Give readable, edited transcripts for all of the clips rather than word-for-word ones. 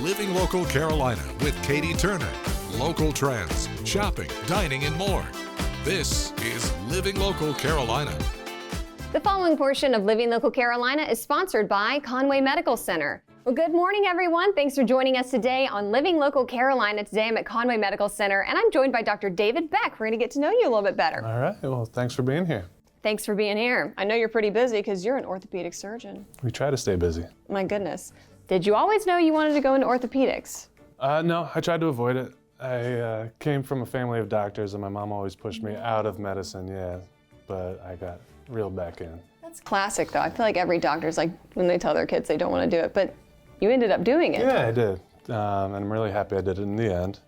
Living Local Carolina with Katie Turner. Local trends, shopping, dining, and more. This is Living Local Carolina. The following portion of Living Local Carolina is sponsored by Conway Medical Center. Well, good morning, everyone. Thanks for joining us today on Living Local Carolina. Today I'm at Conway Medical Center, and I'm joined by Dr. David Beck. We're going to get to know you a little bit better. All right. Well, thanks for being here. Thanks for being here. I know you're pretty busy because you're an orthopedic surgeon. We try to stay busy. My goodness. Did you always know you wanted to go into orthopedics? No, I tried to avoid it. I came from a family of doctors, and my mom always pushed me out of medicine, but I got reeled back in. That's classic, though. I feel like every doctor's like, when they tell their kids they don't want to do it, but you ended up doing it. Yeah, I did. And I'm really happy I did it in the end.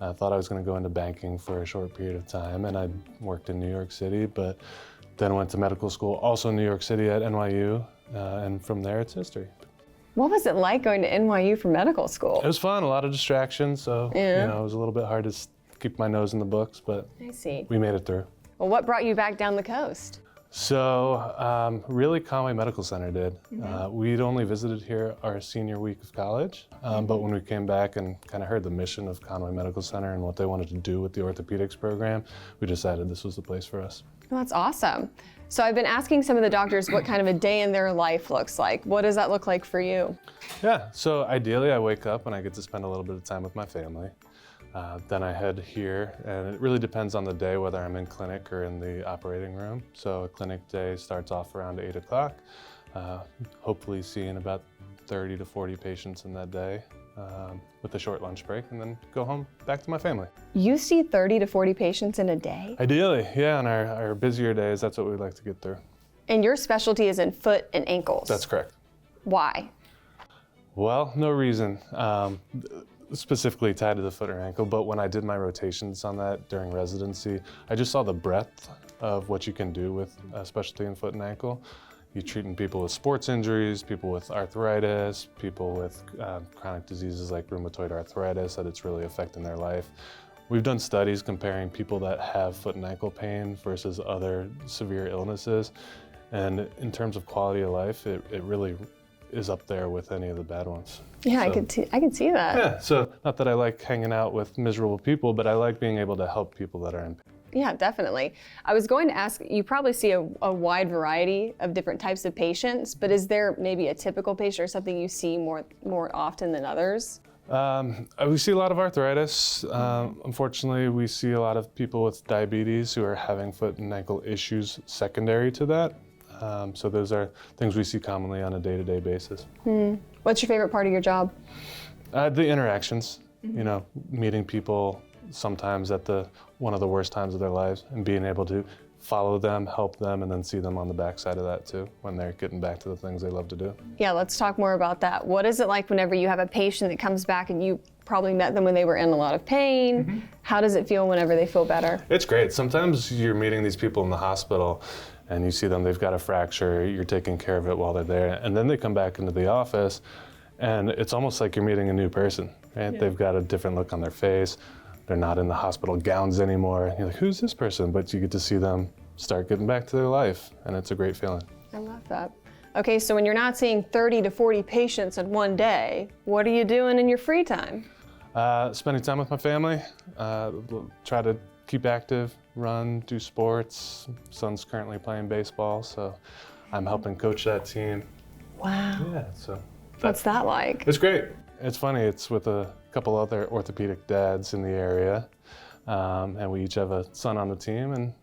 I thought I was going to go into banking for a short period of time, and I worked in New York City, but then went to medical school, also in New York City at NYU, and from there it's history. What was it like going to NYU for medical school? It was fun, a lot of distractions, so Yeah. it was a little bit hard to keep my nose in the books, but I see. we made it through. Well, what brought you back down the coast? So really Conway Medical Center did. We'd only visited here our senior week of college, but when we came back and kind of heard the mission of Conway Medical Center and what they wanted to do with the orthopedics program, we decided this was the place for us. Well, that's awesome. So I've been asking some of the doctors what kind of a day in their life looks like. What does that look like for you? Yeah, so ideally I wake up and I get to spend a little bit of time with my family. Then I head here, and it really depends on the day whether I'm in clinic or in the operating room. So a clinic day starts off around 8 o'clock, hopefully seeing about 30 to 40 patients in that day with a short lunch break, and then go home back to my family. You see 30 to 40 patients in a day? Ideally, yeah, on our busier days, that's what we'd like to get through. And your specialty is in foot and ankles? That's correct. Why? Well, no reason specifically tied to the foot or ankle, but when I did my rotations on that during residency, I just saw the breadth of what you can do with a specialty in foot and ankle. You're treating people with sports injuries, people with arthritis, people with chronic diseases like rheumatoid arthritis that it's really affecting their life. We've done studies comparing people that have foot and ankle pain versus other severe illnesses, and in terms of quality of life, it really is up there with any of the bad ones. Yeah, So, I can see that. yeah, so not that I like hanging out with miserable people, but I like being able to help people that are in pain. Yeah, definitely. I was going to ask, you probably see a wide variety of different types of patients, but is there maybe a typical patient or something you see more often than others? We see a lot of arthritis. Unfortunately, we see a lot of people with diabetes who are having foot and ankle issues secondary to that. So those are things we see commonly on a day-to-day basis. What's your favorite part of your job? The interactions, meeting people sometimes at one of the worst times of their lives and being able to follow them, help them, and then see them on the backside of that too, when they're getting back to the things they love to do. Yeah, let's talk more about that. What is it like whenever you have a patient that comes back and you probably met them when they were in a lot of pain? How does it feel whenever they feel better? It's great. Sometimes you're meeting these people in the hospital and you see them, they've got a fracture, you're taking care of it while they're there, and then they come back into the office and it's almost like you're meeting a new person, right? Yeah. They've got a different look on their face. They're not in the hospital gowns anymore. You're like, who's this person? But you get to see them start getting back to their life, and it's a great feeling. I love that. Okay, so when you're not seeing 30 to 40 patients in one day, what are you doing in your free time? Spending time with my family, try to keep active, run, do sports. Son's currently playing baseball, so I'm helping coach that team. Wow. Yeah, so. What's that like? It's great. It's funny, it's with a couple other orthopedic dads in the area, and we each have a son on the team, and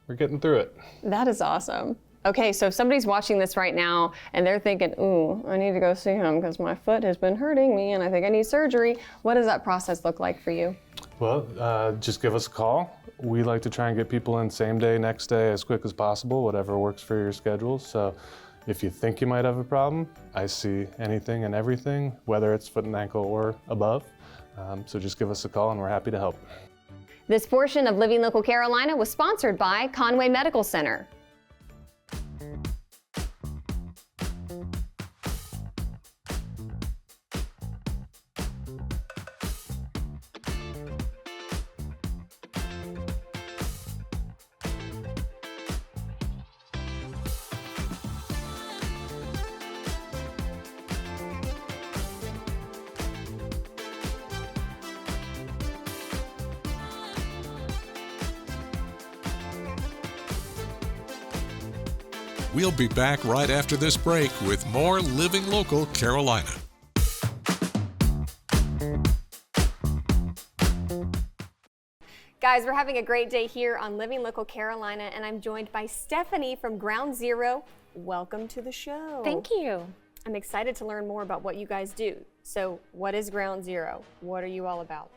we're getting through it. That is awesome. Okay, so if somebody's watching this right now and they're thinking, ooh, I need to go see him because my foot has been hurting me and I think I need surgery, what does that process look like for you? Well, just give us a call. We like to try and get people in same day, next day, as quick as possible, whatever works for your schedule. So if you think you might have a problem, I see anything and everything, whether it's foot and ankle or above. So just give us a call and we're happy to help. This portion of Living Local Carolina was sponsored by Conway Medical Center. We'll be back right after this break with more Living Local Carolina. Guys, we're having a great day here on Living Local Carolina, and I'm joined by Stephanie from Ground Zero. Welcome to the show. Thank you. I'm excited to learn more about what you guys do. So what is Ground Zero? What are you all about?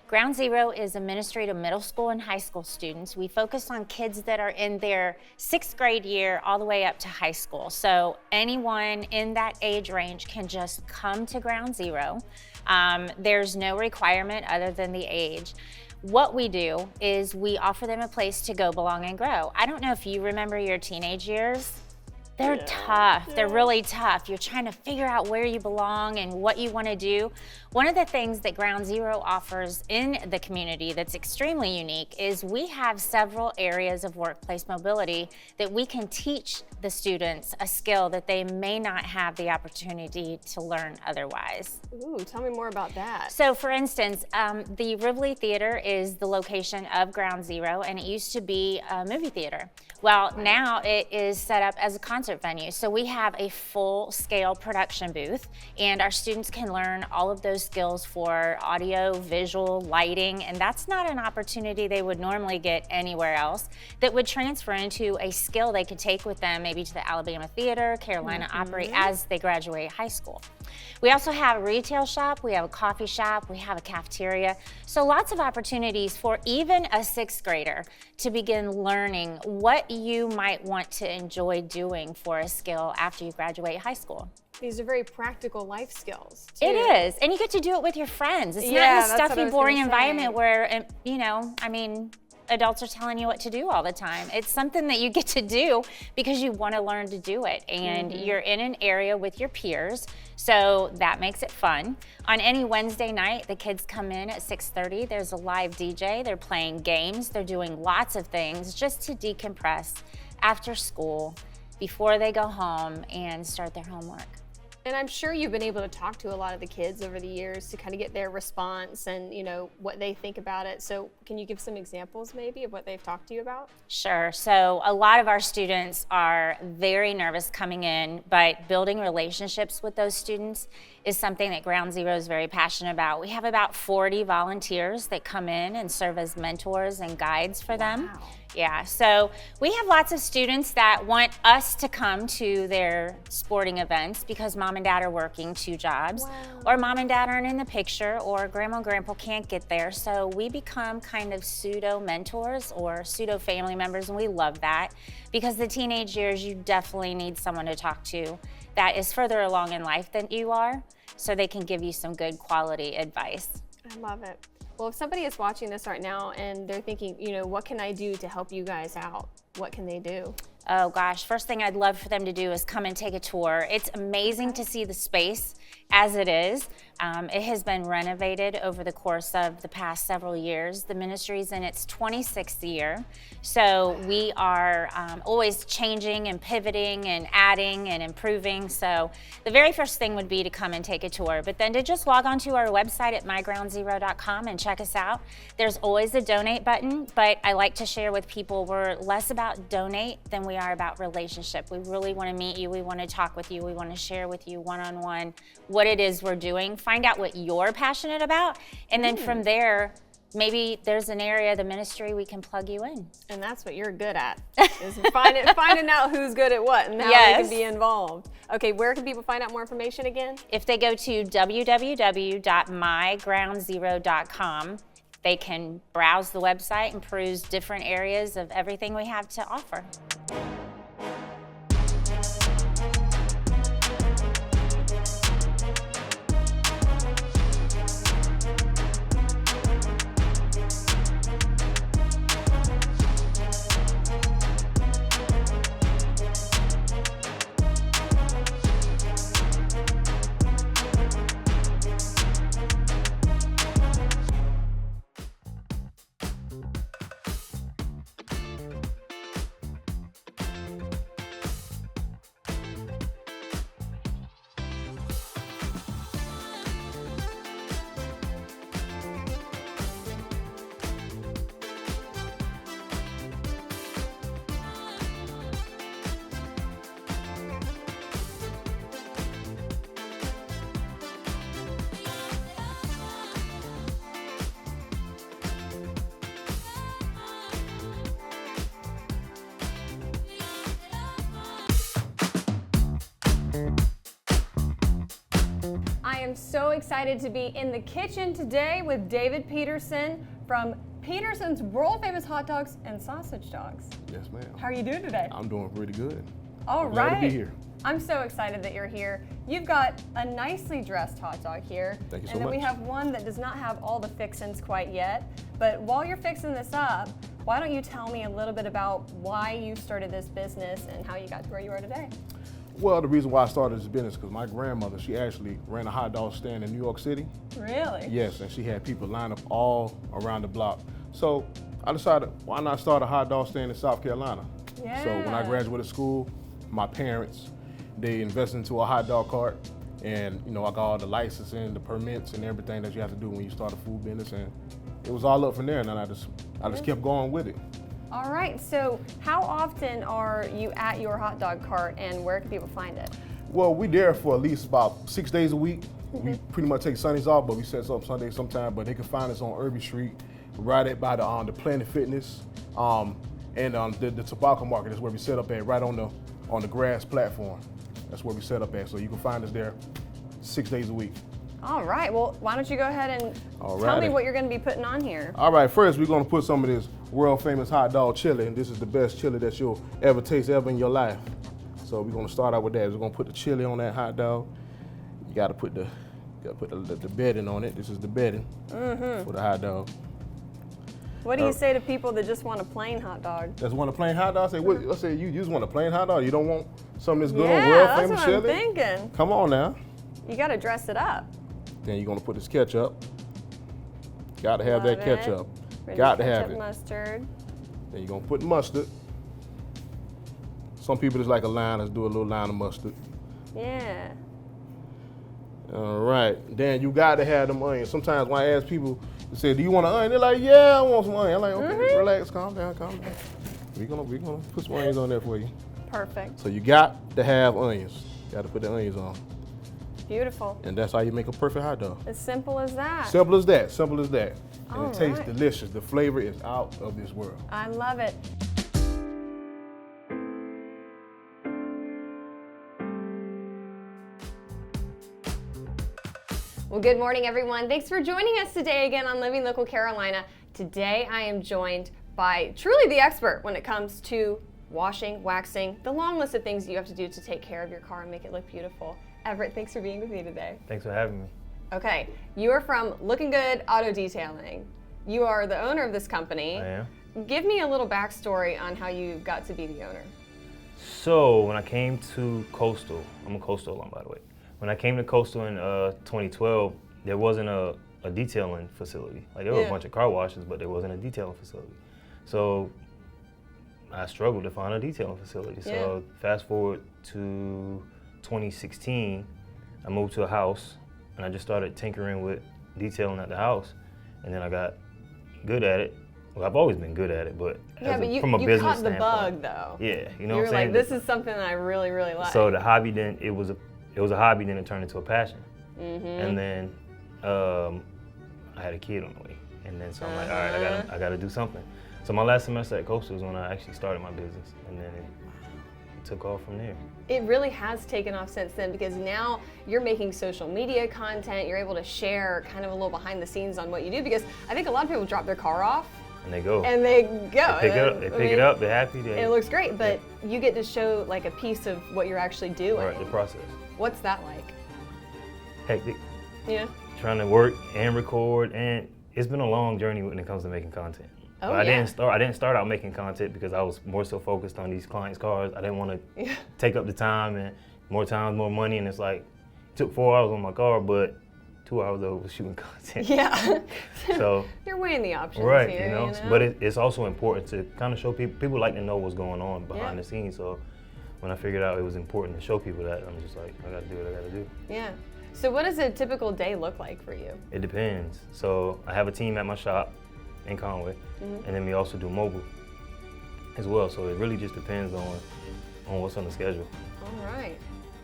Ground Zero is administrative middle school and high school students. We focus on kids that are in their 6th grade year all the way up to high school. So anyone in that age range can just come to Ground Zero. There's no requirement other than the age. What we do is we offer them a place to go, belong, and grow. I don't know if you remember your teenage years. They're tough. They're really tough. You're trying to figure out where you belong and what you want to do. One of the things that Ground Zero offers in the community that's extremely unique is we have several areas of workplace mobility that we can teach the students a skill that they may not have the opportunity to learn otherwise. Ooh, tell me more about that. So for instance, the Rivoli Theater is the location of Ground Zero, and it used to be a movie theater. Well, now it is set up as a concert venue. So we have a full-scale production booth, and our students can learn all of those skills for audio, visual, lighting, and that's not an opportunity they would normally get anywhere else that would transfer into a skill they could take with them maybe to the Alabama Theater, Carolina Opry as they graduate high school. We also have a retail shop, we have a coffee shop, we have a cafeteria. So lots of opportunities for even a 6th grader to begin learning what you might want to enjoy doing for a skill after you graduate high school. These are very practical life skills, too. It is, and you get to do it with your friends. It's not in a stuffy, boring environment where, you know, I mean, adults are telling you what to do all the time. It's something that you get to do because you want to learn to do it, and you're in an area with your peers, so that makes it fun. On any Wednesday night, the kids come in at 6:30. There's a live DJ. They're playing games. They're doing lots of things just to decompress after school before they go home and start their homework. And I'm sure you've been able to talk to a lot of the kids over the years to kind of get their response and, you know, what they think about it. So can you give some examples maybe of what they've talked to you about? Sure. So a lot of our students are very nervous coming in, but building relationships with those students is something that Ground Zero is very passionate about. We have about 40 volunteers that come in and serve as mentors and guides for them. Yeah, so we have lots of students that want us to come to their sporting events because mom and dad are working 2 jobs, or mom and dad aren't in the picture, or grandma and grandpa can't get there. So we become kind of pseudo mentors or pseudo family members, and we love that because the teenage years, you definitely need someone to talk to that is further along in life than you are, so they can give you some good quality advice. I love it. Well, if somebody is watching this right now and they're thinking, you know, what can I do to help you guys out? What can they do? Oh gosh, first thing I'd love for them to do is come and take a tour. It's amazing to see the space as it is. It has been renovated over the course of the past several years. The ministry's in its 26th year, so we are always changing and pivoting and adding and improving. So the very first thing would be to come and take a tour, but then to just log on to our website at mygroundzero.com and check us out. There's always a donate button, but I like to share with people we're less about donate than we are about relationship. We really want to meet you. We want to talk with you. We want to share with you one-on-one what it is we're doing. Find out what you're passionate about, and then from there, maybe there's an area of the ministry we can plug you in. And that's what you're good at, is finding out who's good at what and how they can be involved. Okay, where can people find out more information again? If they go to www.mygroundzero.com, they can browse the website and peruse different areas of everything we have to offer. I am so excited to be in the kitchen today with David Peterson from Peterson's world famous hot dogs and sausage dogs. Yes, ma'am. How are you doing today? I'm doing pretty good. All I'm glad right. to be here. I'm so excited that you're here. You've got a nicely dressed hot dog here. Thank you so And then we much. have one that does not have all the fixins quite yet. But while you're fixing this up, why don't you tell me a little bit about why you started this business and how you got to where you are today? Well, the reason why I started this business because my grandmother, she actually ran a hot dog stand in New York City. Really? Yes, and she had people line up all around the block. So I decided, why not start a hot dog stand in South Carolina? Yeah. So when I graduated school, my parents, they invested into a hot dog cart. And I got all the licensing, the permits, and everything that you have to do when you start a food business. And it was all up from there, and then I just kept going with it. All right, so how often are you at your hot dog cart and where can people find it? Well, we there for at least about 6 days a week. We pretty much take Sundays off, but we set up Sundays sometime. But they can find us on Irby Street, right at by the Planet Fitness, and the tobacco market is where we set up at, right on the grass platform. That's where we set up at. So you can find us there 6 days a week. All right, well, why don't you go ahead and All tell me righty. what you're going to be putting on here. All right, first we're gonna put some of this world famous hot dog chili, and this is the best chili that you'll ever taste ever in your life. So we're gonna start out with that. We're gonna put the chili on that hot dog. You gotta put the bedding on it. This is the bedding for the hot dog. What do you say to people that just want a plain hot dog? Just want a plain hot dog? I say you just want a plain hot dog. You don't want something that's good on Yeah, world that's famous what chili? I'm thinking. Come on now. You got to dress it up. Then you're gonna put this ketchup. Got to have Love that it. ketchup. Ready Got to ketchup, have it. mustard. Then you're gonna put mustard. Some people just like a line. Let's do a little line of mustard. Yeah. All right. Then you got to have them onions. Sometimes when I ask people, they say, "Do you want an onion?" They're like, "Yeah, I want some onion." I'm like, "Okay, relax, calm down, calm down. We're gonna put some onions on there for you." Perfect. So you got to have onions. Got to put the onions on, Beautiful. and that's how you make a perfect hot dog. As simple as that. Simple as that. Simple as that. And All it tastes right. delicious. The flavor is out of this world. I love it. Well, good morning, everyone. Thanks for joining us today again on Living Local Carolina. Today, I am joined by truly the expert when it comes to washing, waxing, the long list of things you have to do to take care of your car and make it look beautiful. Everett, thanks for being with me today. Thanks for having me. Okay, you are from Looking Good Auto Detailing. You are the owner of this company. I am. Give me a little backstory on how you got to be the owner. So when I came to Coastal, I'm a Coastal alum, by the way. When I came to Coastal in 2012, there wasn't a detailing facility. Like there were Yeah. a bunch of car washes, but there wasn't a detailing facility. So I struggled to find a detailing facility. So fast forward to 2016, I moved to a house and I just started tinkering with detailing at the house. And then I got good at it. Well, I've always been good at it, but, Yeah, but you from a business caught the standpoint. bug though. Yeah, you know You what were I'm saying? like, this is something that I really, really like. So the hobby then it was a hobby, then it turned into a passion. Mm-hmm. And then I had a kid on the way, and then so I'm like, all right, I gotta do something. So my last semester at Coastal was when I actually started my business, and then it took off from there. It really has taken off since then because now you're making social media content. You're able to share kind of a little behind the scenes on what you do because I think a lot of people drop their car off And they go. and they go. They pick it up. They I pick mean, it up. They're happy. It looks great, but you get to show like a piece of what you're actually doing. Right, the process. What's that like? Hectic. Yeah. Trying to work and record, and it's been a long journey when it comes to making content. Oh, But I yeah. didn't start out making content because I was more so focused on these clients' cars. I didn't want to take up the time, and more time, more money, and it's like it took 4 hours on my car, but 2 hours of it was shooting content. Yeah. So You're weighing the options right, here, you know. But it's also important to kind of show people like to know what's going on behind Yeah. the scenes. So when I figured out it was important to show people that, I'm just like, I gotta do what I gotta do. Yeah. So what does a typical day look like for you? It depends. So I have a team at my shop in Conway, and then we also do mobile as well. So it really just depends on what's on the schedule. All right.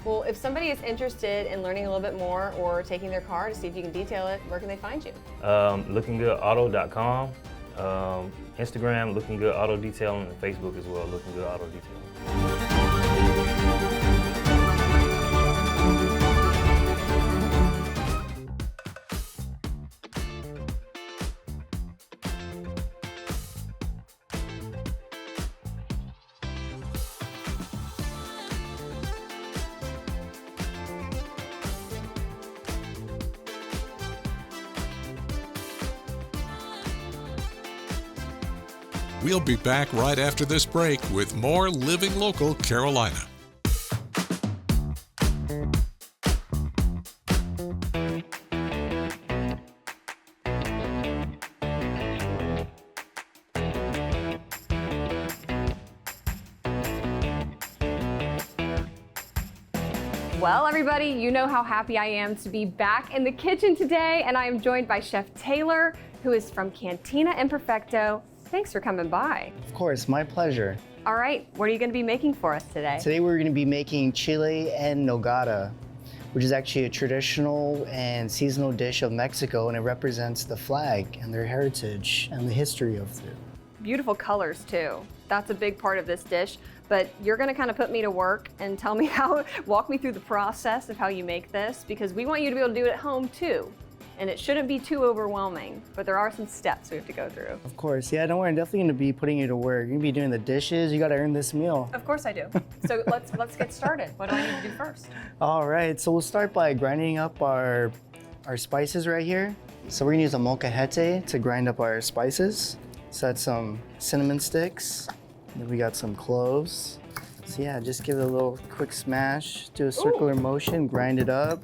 Well, if somebody is interested in learning a little bit more or taking their car to see if you can detail it, where can they find you? LookingGoodAuto.com, Instagram, Looking Good Auto Detailing, and Facebook as well, Looking Good Auto Detailing. We'll be back right after this break with more Living Local Carolina. Well, everybody, you know how happy I am to be back in the kitchen today, and I am joined by Chef Taylor, who is from Cantina Imperfecto. Thanks for coming by. Of course, my pleasure. All right, what are you going to be making for us today? Today we're going to be making chile en nogada, which is actually a traditional and seasonal dish of Mexico, and it represents the flag and their heritage and the history of it. Beautiful colors, too. That's a big part of this dish. But you're gonna kind of put me to work and tell me walk me through the process of how you make this, because we want you to be able to do it at home too. And it shouldn't be too overwhelming, but there are some steps we have to go through. Of course, yeah, don't worry, I'm definitely gonna be putting you to work. You're gonna be doing the dishes, you gotta earn this meal. Of course I do. So let's get started. What do I need to do first? All right, so we'll start by grinding up our spices right here. So we're gonna use a molcajete to grind up our spices. So that's some cinnamon sticks. Then we got some cloves. So yeah, just give it a little quick smash, do a circular motion, grind it up.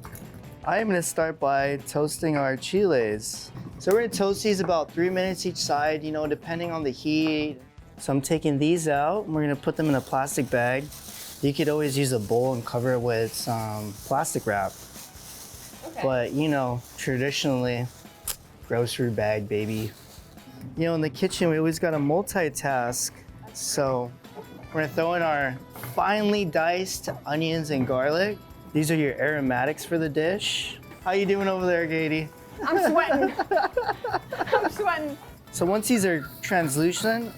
I'm gonna start by toasting our chiles. So we're gonna toast these about 3 minutes each side, you know, depending on the heat. So I'm taking these out, and we're gonna put them in a plastic bag. You could always use a bowl and cover it with some plastic wrap. Okay. But you know, traditionally, grocery bag, baby. You know, in the kitchen, we always gotta multitask. So we're gonna throw in our finely diced onions and garlic. These are your aromatics for the dish. How you doing over there, Katie? I'm sweating. I'm sweating. So once these are translucent,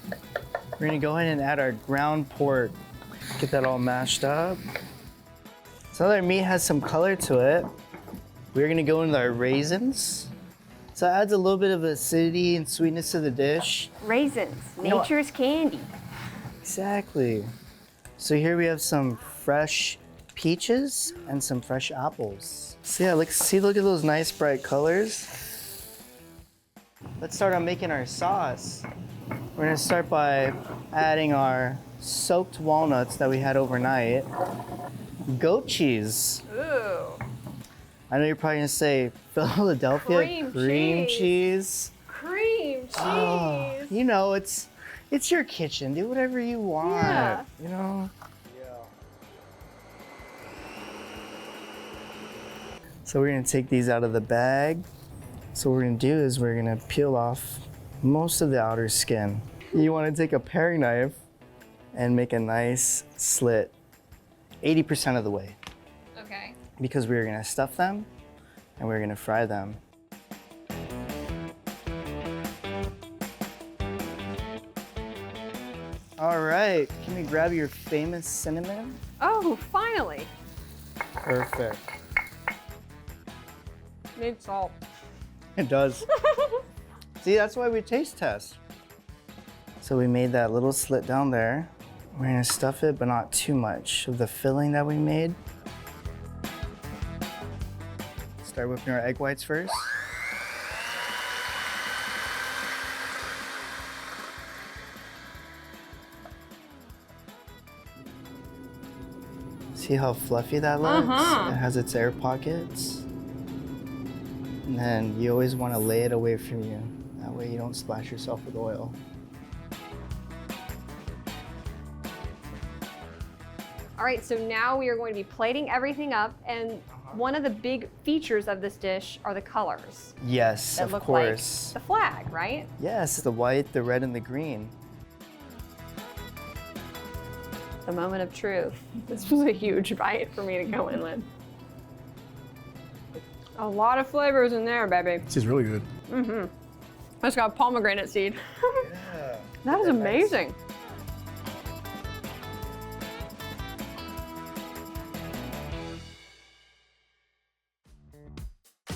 we're gonna go ahead and add our ground pork. Get that all mashed up. So that our meat has some color to it, we're gonna go into our raisins. So it adds a little bit of acidity and sweetness to the dish. Raisins, nature's candy. Exactly. So here we have some fresh peaches and some fresh apples. So yeah, look at those nice bright colors. Let's start on making our sauce. We're gonna start by adding our soaked walnuts that we had overnight. Goat cheese. Ooh. I know you're probably gonna say Philadelphia Cream cheese. Cream cheese. Oh, you know, it's your kitchen. Do whatever you want. Yeah. You know. So we're gonna take these out of the bag. So what we're gonna do is we're gonna peel off most of the outer skin. You wanna take a paring knife and make a nice slit 80% of the way, Okay. because we're gonna stuff them and we're gonna fry them. All right, can we grab your famous cinnamon? Oh, finally. Perfect. Need salt. It does. See, that's why we taste test. So we made that little slit down there. We're gonna stuff it, but not too much of the filling that we made. Start whipping our egg whites first. See how fluffy that looks? It has its air pockets. And then you always want to lay it away from you. That way you don't splash yourself with oil. All right, so now we are going to be plating everything up, and one of the big features of this dish are the colors Yes, that of look course. like the flag, right? Yes, the white, the red, and the green. The moment of truth. This was a huge bite for me to go in with. A lot of flavors in there, baby. This is really good. It's got pomegranate seed. Yeah. That is amazing.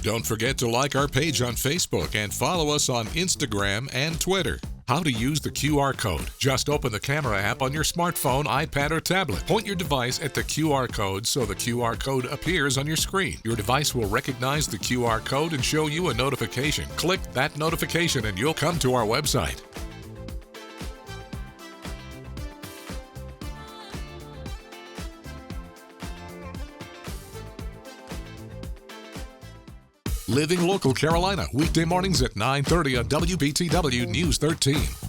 Don't forget to like our page on Facebook and follow us on Instagram and Twitter. How to use the QR code. Just open the camera app on your smartphone, iPad, or tablet. Point your device at the QR code so the QR code appears on your screen. Your device will recognize the QR code and show you a notification. Click that notification and you'll come to our website. Living Local Carolina, weekday mornings at 9:30 on WBTW News 13.